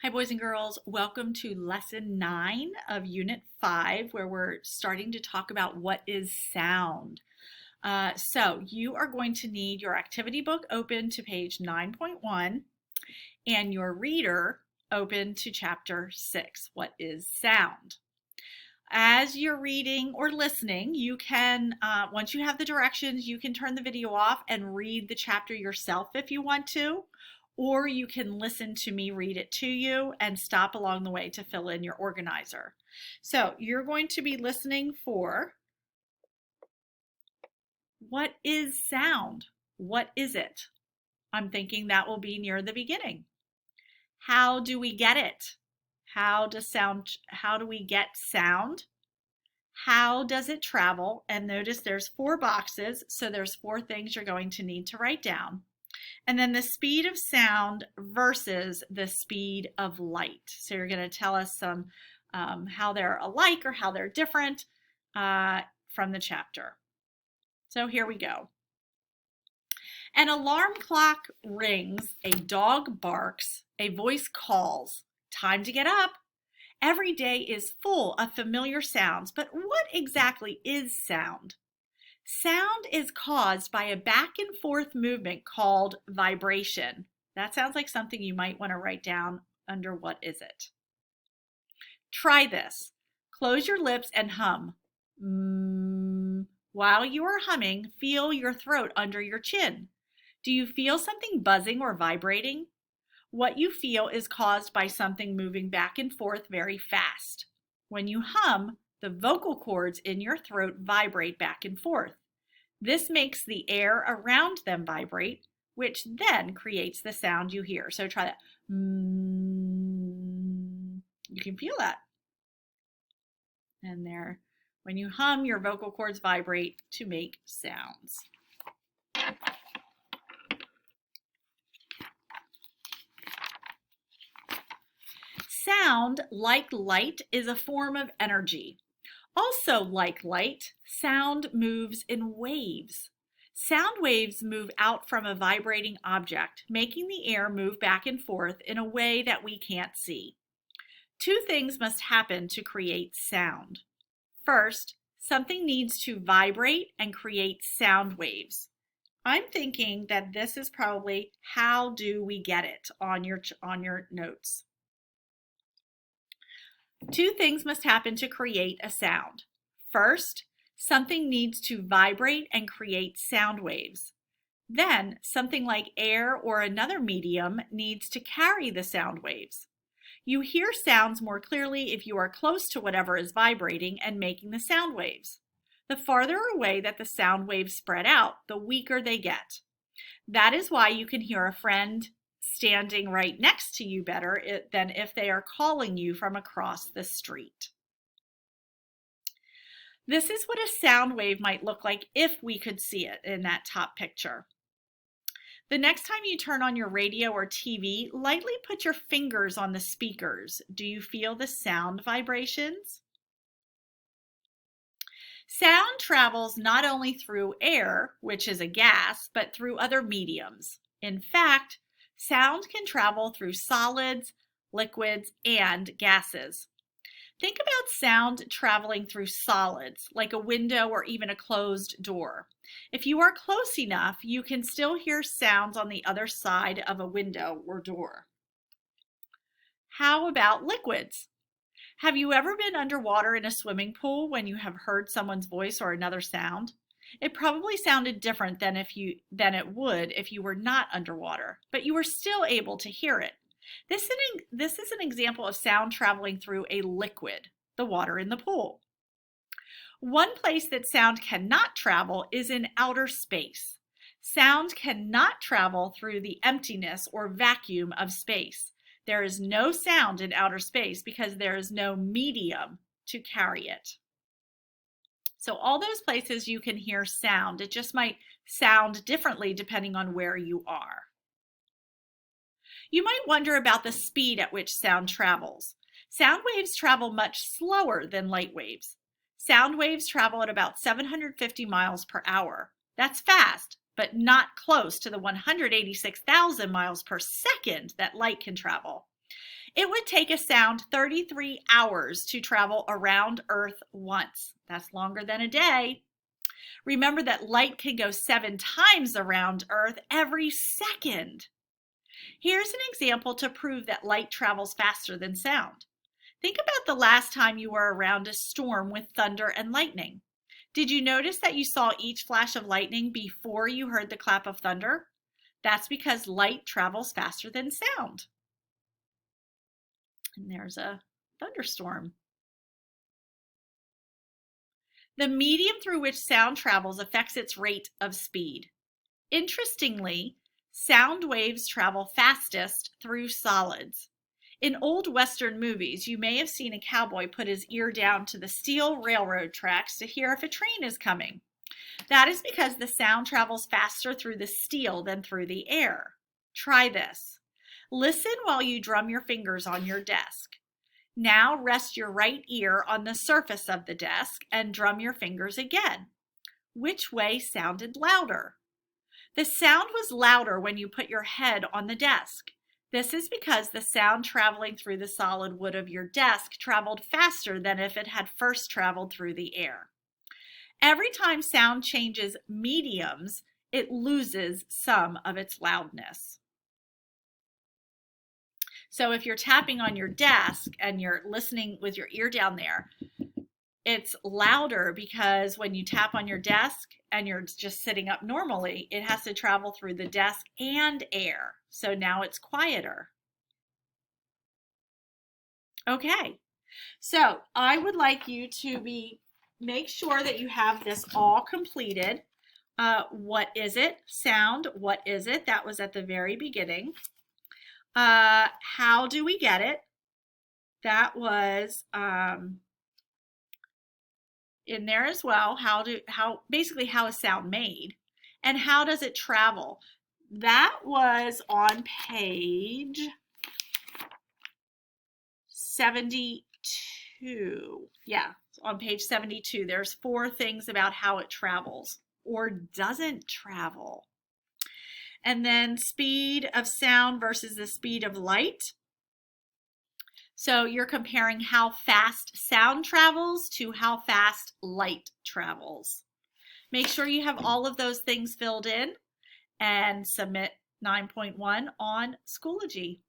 Hi, boys and girls. Welcome to lesson 9 of unit 5, where we're starting to talk about what is sound. So you are going to need your activity book open to page 9.1 and your reader open to chapter 6, what is sound. As you're reading or listening, you can, once you have the directions, you can turn the video off and read the chapter yourself if you want to, or you can listen to me read it to you and stop along the way to fill in your organizer. So you're going to be listening for what is sound? What is it? I'm thinking that will be near the beginning. How do we get it? How do we get sound? How does it travel? And notice there's 4 boxes, so there's 4 things you're going to need to write down. And then the speed of sound versus the speed of light. So you're going to tell us some how they're alike or how they're different from the chapter. So here we go. An alarm clock rings, a dog barks, a voice calls. Time to get up. Every day is full of familiar sounds, but what exactly is sound? Sound is caused by a back and forth movement called vibration. That sounds like something you might want to write down under what is it. Try this. Close your lips and hum. While you are humming, feel your throat under your chin. Do you feel something buzzing or vibrating? What you feel is caused by something moving back and forth very fast. When you hum, the vocal cords in your throat vibrate back and forth. This makes the air around them vibrate, which then creates the sound you hear. So try that. You can feel that. And there, when you hum, your vocal cords vibrate to make sounds. Sound, like light, is a form of energy. Also, like light, sound moves in waves. Sound waves move out from a vibrating object, making the air move back and forth in a way that we can't see. 2 things must happen to create sound. First, something needs to vibrate and create sound waves. I'm thinking that this is probably how do we get it on your notes. 2 things must happen to create a sound. First, something needs to vibrate and create sound waves. Then, something like air or another medium needs to carry the sound waves. You hear sounds more clearly if you are close to whatever is vibrating and making the sound waves. The farther away that the sound waves spread out, the weaker they get. That is why you can hear a friend standing right next to you better than if they are calling you from across the street. This is what a sound wave might look like if we could see it in that top picture. The next time you turn on your radio or TV, lightly put your fingers on the speakers. Do you feel the sound vibrations? Sound travels not only through air, which is a gas, but through other mediums. In fact, sound can travel through solids, liquids, and gases. Think about sound traveling through solids, like a window or even a closed door. If you are close enough, you can still hear sounds on the other side of a window or door. How about liquids? Have you ever been underwater in a swimming pool when you have heard someone's voice or another sound? It probably sounded different than it would if you were not underwater, but you were still able to hear it. This is an example of sound traveling through a liquid, the water in the pool. One place that sound cannot travel is in outer space. Sound cannot travel through the emptiness or vacuum of space. There is no sound in outer space because there is no medium to carry it. So all those places you can hear sound, it just might sound differently depending on where you are. You might wonder about the speed at which sound travels. Sound waves travel much slower than light waves. Sound waves travel at about 750 miles per hour. That's fast, but not close to the 186,000 miles per second that light can travel. It would take a sound 33 hours to travel around Earth once. That's longer than a day. Remember that light can go 7 times around Earth every second. Here's an example to prove that light travels faster than sound. Think about the last time you were around a storm with thunder and lightning. Did you notice that you saw each flash of lightning before you heard the clap of thunder? That's because light travels faster than sound. And there's a thunderstorm. The medium through which sound travels affects its rate of speed. Interestingly, sound waves travel fastest through solids. In old Western movies, you may have seen a cowboy put his ear down to the steel railroad tracks to hear if a train is coming. That is because the sound travels faster through the steel than through the air. Try this. Listen while you drum your fingers on your desk. Now rest your right ear on the surface of the desk and drum your fingers again. Which way sounded louder? The sound was louder when you put your head on the desk. This is because the sound traveling through the solid wood of your desk traveled faster than if it had first traveled through the air. Every time sound changes mediums, it loses some of its loudness. So if you're tapping on your desk and you're listening with your ear down there, it's louder because when you tap on your desk and you're just sitting up normally, it has to travel through the desk and air. So now it's quieter. Okay, so I would like you to make sure that you have this all completed. What is it? Sound, what is it? That was at the very beginning. How do we get it? That was in there as well. Basically how is sound made, and how does it travel? That was on page 72. Yeah, on page 72. There's 4 things about how it travels or doesn't travel. And then speed of sound versus the speed of light. So you're comparing how fast sound travels to how fast light travels. Make sure you have all of those things filled in and submit 9.1 on Schoology.